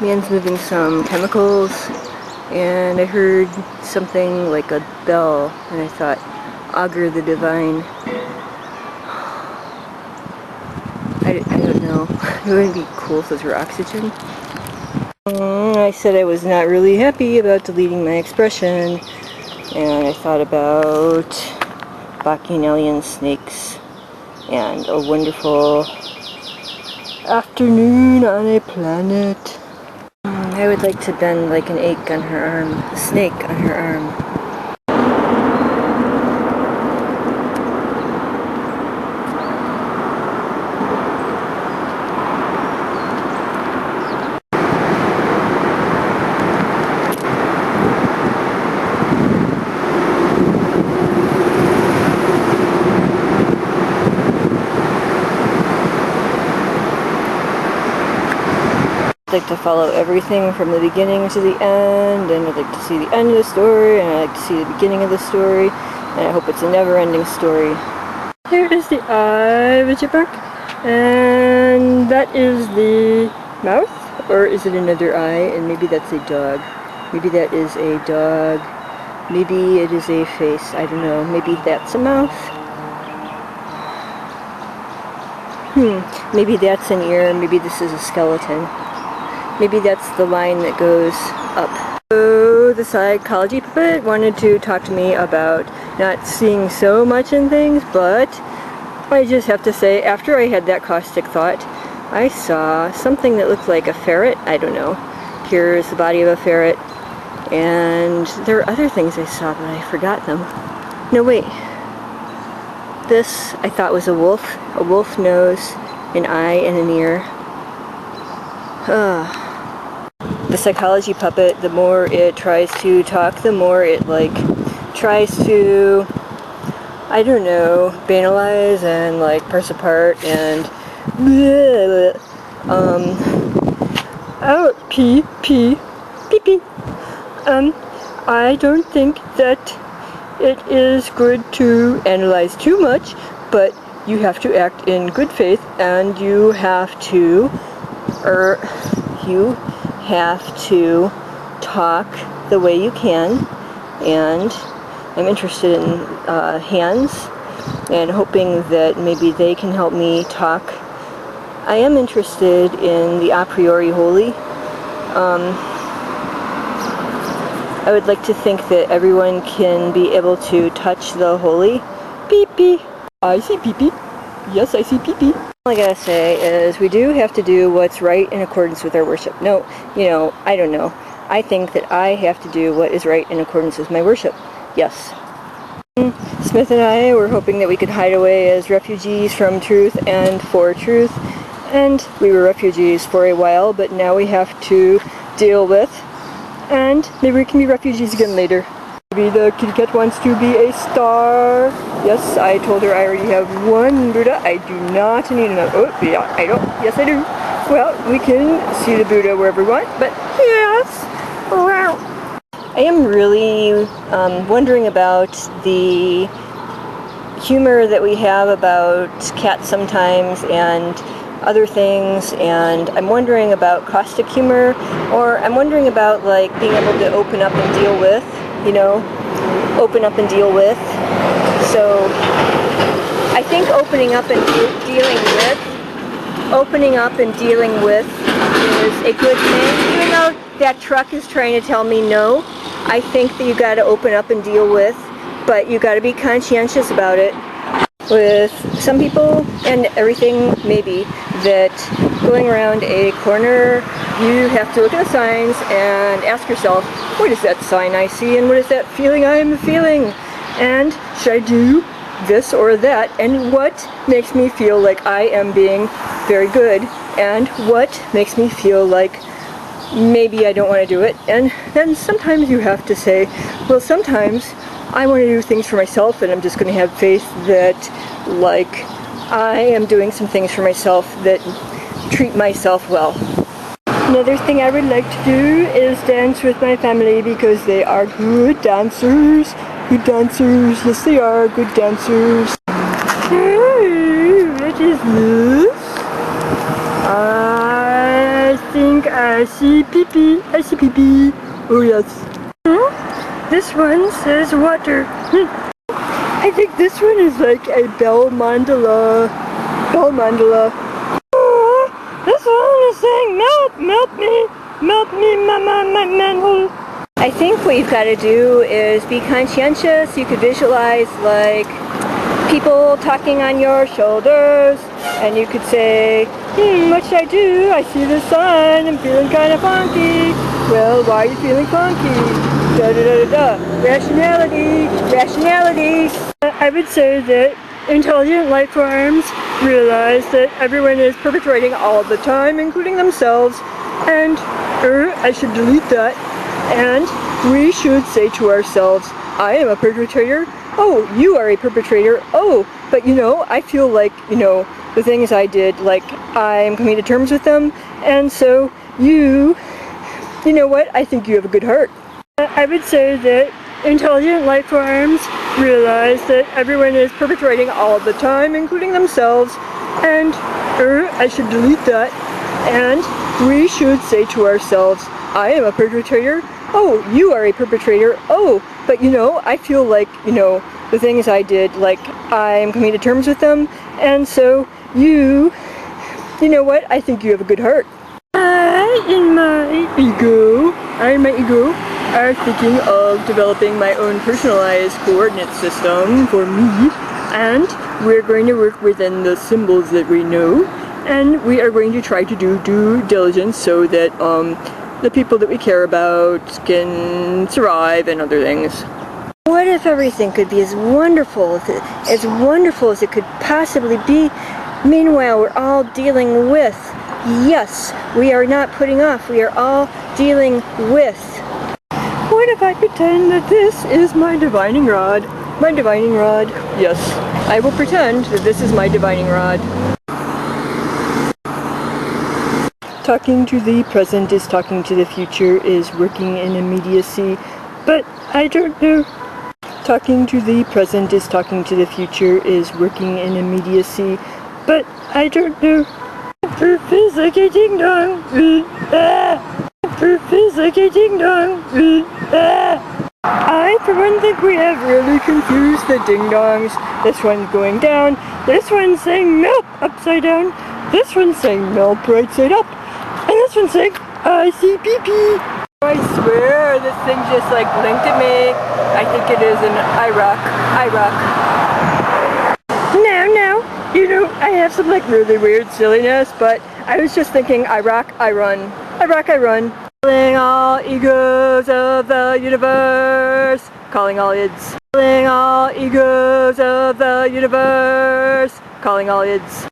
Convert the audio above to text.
man's moving some chemicals, and I heard something like a bell, and I thought, augur the divine. I don't know. It would be cool if those were oxygen. I said I was not really happy about deleting my expression, and I thought about bacchanalian snakes and a wonderful afternoon on a planet. I would like to bend like an ache on her arm, a snake on her arm. I'd like to follow everything from the beginning to the end, and I'd like to see the end of the story, and I'd like to see the beginning of the story, and I hope it's a never-ending story. Here is the eye of a chipmunk, and that is the mouth, or is it another eye? And maybe that's a dog. Maybe that is a dog. Maybe it is a face. I don't know. Maybe that's a mouth. Maybe that's an ear. Maybe this is a skeleton. Maybe that's the line that goes up. So the psychology puppet wanted to talk to me about not seeing so much in things, but I just have to say, after I had that caustic thought, I saw something that looked like a ferret. I don't know. Here's the body of a ferret. And there are other things I saw, but I forgot them. No, wait. This I thought was a wolf. A wolf nose, an eye, and an ear. The psychology puppet, the more it tries to talk, the more it tries to, I don't know, banalize and parse apart and oh, pee. I don't think that it is good to analyze too much, but you have to act in good faith, and you have to talk the way you can. And I'm interested in hands, and hoping that maybe they can help me talk. I am interested in the a priori holy. I would like to think that everyone can be able to touch the holy. Pee-pee. I see pee-pee. Yes, I see pee-pee. All I gotta say is we do have to do what's right in accordance with our worship. No, I don't know. I think that I have to do what is right in accordance with my worship. Yes. Smith and I were hoping that we could hide away as refugees from truth and for truth. And we were refugees for a while, but now we have to deal with. And maybe we can be refugees again later. Maybe the kitty cat wants to be a star. Yes, I told her I already have one Buddha. I do not need another. Oh, yeah, I don't. Yes, I do. Well, we can see the Buddha wherever we want, but yes. Wow. I am really wondering about the humor that we have about cats sometimes and other things, and I'm wondering about caustic humor, or I'm wondering about being able to open up and deal with, open up and deal with. So I think opening up and dealing with is a good thing. Even though that truck is trying to tell me no, I think that you got to open up and deal with, but you got to be conscientious about it. With some people and everything, maybe, that going around a corner, you have to look at the signs and ask yourself, what is that sign I see, and what is that feeling I am feeling? And should I do this or that? And what makes me feel like I am being very good? And what makes me feel like maybe I don't want to do it? And then sometimes you have to say, well, sometimes I want to do things for myself, and I'm just going to have faith that, I am doing some things for myself that treat myself well. Another thing I would like to do is dance with my family, because they are good dancers. Good dancers. Yes, they are good dancers. Hey, what is this? I think I see pee-pee. I see pee-pee. Oh yes. This one says water. I think this one is like a bell mandala. Bell mandala. This one is saying melt me, mama, my manhole. I think what you've got to do is be conscientious. You could visualize like people talking on your shoulders, and you could say, what should I do? I see the sun, I'm feeling kind of funky. Well, why are you feeling funky? Da da da da da. Rationality. I would say that intelligent life forms realize that everyone is perpetrating all the time, including themselves, and I should delete that, and we should say to ourselves, I am a perpetrator. Oh, you are a perpetrator. Oh, but I feel like, the things I did, like, I'm coming to terms with them, and so you know what? I think you have a good heart. I would say that intelligent life forms realize that everyone is perpetrating all the time, including themselves, and I should delete that, and we should say to ourselves, I am a perpetrator. Oh, you are a perpetrator. Oh, but I feel like, the things I did, like, I'm coming to terms with them, and so you know what? I think you have a good heart. I and my ego are thinking of developing my own personalized coordinate system for me, and we're going to work within the symbols that we know, and we are going to try to do due diligence so that the people that we care about can survive and other things. What if everything could be as wonderful as it could possibly be? Meanwhile, we're all dealing with. Yes, we are not putting off. We are all dealing with. What if I pretend that this is my divining rod? My divining rod. Yes, I will pretend that this is my divining rod. Talking to the present is talking to the future is working in immediacy, but I don't know. Talking to the present is talking to the future is working in immediacy, but I don't know. Proof is like a ding dong. Proof is like a ding dong. I, for one, think we have really confused the ding dongs. This one's going down. This one's saying milk upside down. This one's saying milk right side up. And this one's saying, I see pee-pee. I swear, this thing just like blinked at me. I think it is an Iraq. Now, I have some like really weird silliness, but I was just thinking Iraq, I run. Calling all egos of the universe. Calling all ids. Calling all egos of the universe. Calling all ids.